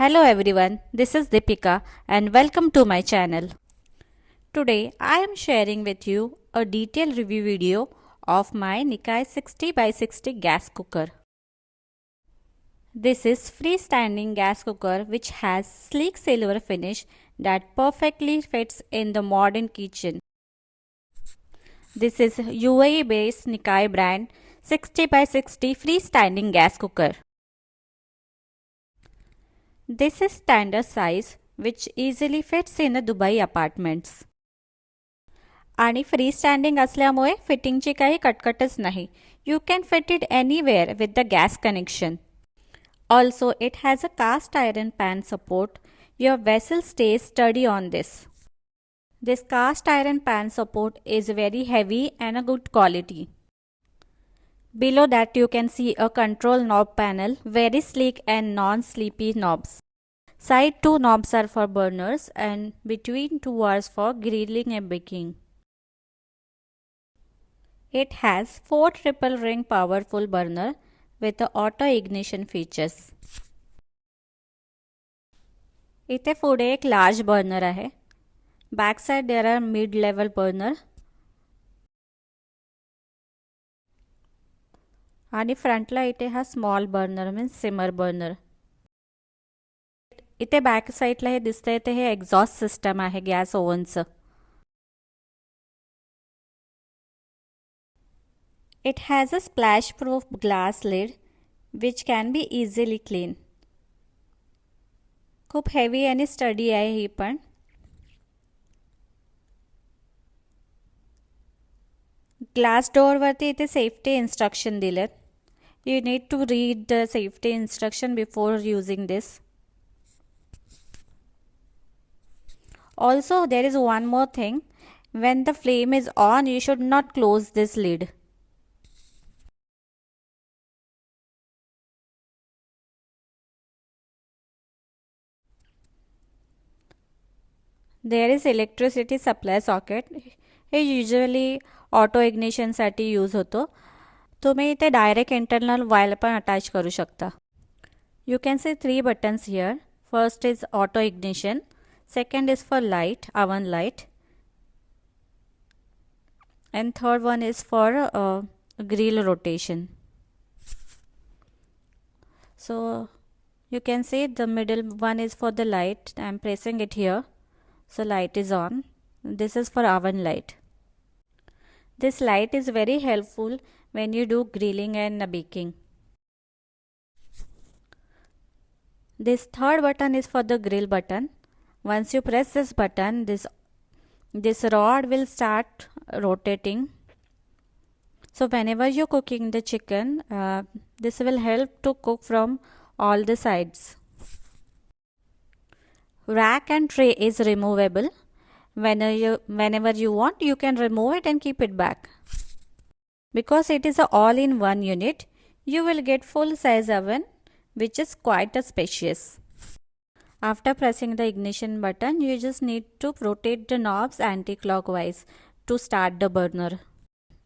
Hello everyone, this is Deepika and welcome to my channel. Today I am sharing with you a detailed review video of my Nikai 60 by 60 gas cooker. This is freestanding gas cooker which has sleek silver finish that perfectly fits in the modern kitchen. This is UAE based Nikai brand 60 by 60 freestanding gas cooker. This is standard size which easily fits in a Dubai apartments. आणि free standing असल्यामुळे फिटिंगची काही कटकटच नाही. You can fit it anywhere with the gas connection. Also it has a cast iron pan support. Your vessel stays sturdy on this. This cast iron pan support is very heavy and a good quality. Below that you can see a control knob panel, very sleek and non-sleepy knobs. Side two knobs are for burners and between two are for grilling and baking. It has 4 triple ring powerful burner with the auto ignition features. इथे पुढे एक large burner आहे. Back side there are mid level burner आणि फ्रंटला इथे हा small burner means simmer burner. इथे back साइडला हे दिसतंय ते हे एक्झॉस्ट सिस्टम आहे गॅस ओव्हनचं. It has a splash-proof glass lid which can be easily cleaned. खूप हेवी आणि स्टडी आहे ही पण. ग्लास डोअरवरती इथे सेफ्टी इन्स्ट्रक्शन दिलेत. You need to read the safety instruction before using this. Also there is one more thing. When the flame is on, you should not close this lid. There is electricity supply socket. हे usually auto इग्निशनसाठी use होतो. तुम्ही इथे direct internal wire पण attach करू शकता. You can see 3 buttons here. First is auto ignition. Second is for light, oven light. And third one is for grill rotation. So you can see the middle one is for the light. I am pressing it here. So light is on. This is for oven light. This light is very helpful when you do grilling and baking. This third button is for the grill button. Once you press this button, this rod will start rotating. So whenever you're cooking the chicken, this will help to cook from all the sides. Rack and tray is removable. Whenever you want, you can remove it and keep it back. Because it is a all-in-one unit, you will get full-size oven, which is quite spacious. After pressing the ignition button, you just need to rotate the knobs anti-clockwise to start the burner.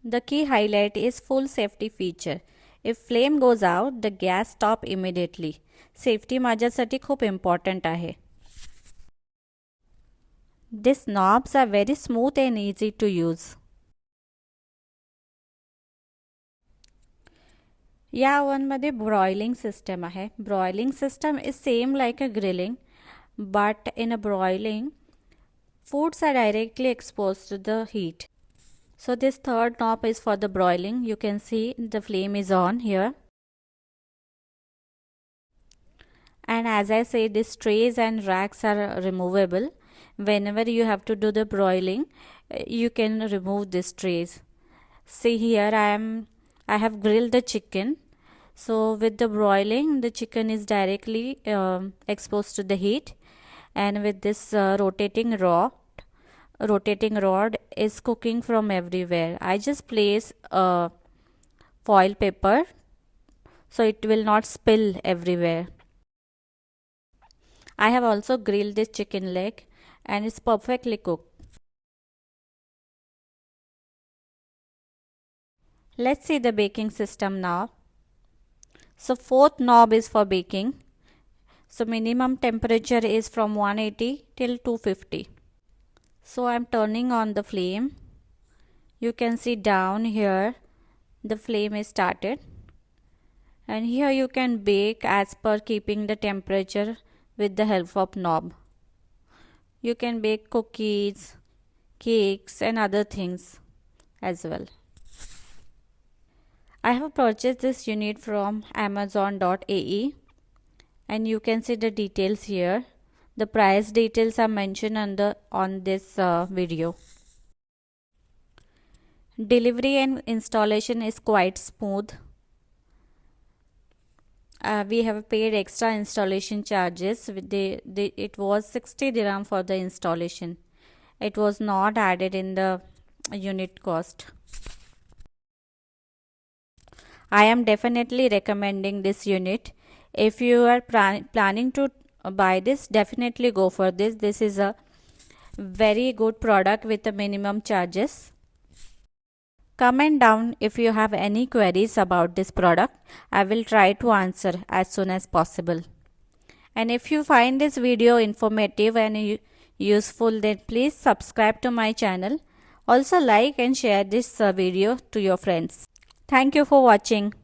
The key highlight is full safety feature. If flame goes out, the gas stop immediately. Safety माझ्यासाठी खूप important आहे. These knobs are very smooth and easy to use. या ओव्हनमध्ये broiling system आहे. Broiling system is same like a grilling, but in a broiling, foods are directly exposed to the heat. So this third knob is for the broiling. You can see the flame is on here. And as I say, these trays and racks are removable. Whenever you have to do the broiling, you can remove these trays. See here, I have grilled the chicken. So with the broiling, the chicken is directly exposed to the heat, and with this rotating rod is cooking from everywhere. I just place a foil paper so it will not spill everywhere. I have also grilled this chicken leg and it's perfectly cooked. Let's see the baking system now. So fourth knob is for baking. So minimum temperature is from 180 till 250. So I'm turning on the flame. You can see down here the flame is started, and here you can bake as per keeping the temperature with the help of knob. You can bake cookies, cakes and other things as well. I have purchased this unit from amazon.ae, and you can see the details here. The price details are mentioned on this video. Delivery and installation is quite smooth. We have paid extra installation charges. It was 60 dirham for the installation. It was not added in the unit cost. I am definitely recommending this unit. If you are planning to buy this, definitely go for this. This is a very good product with the minimum charges. Comment down if you have any queries about this product. I will try to answer as soon as possible. And if you find this video informative and useful, then please subscribe to my channel. Also like and share this video to your friends. Thank you for watching.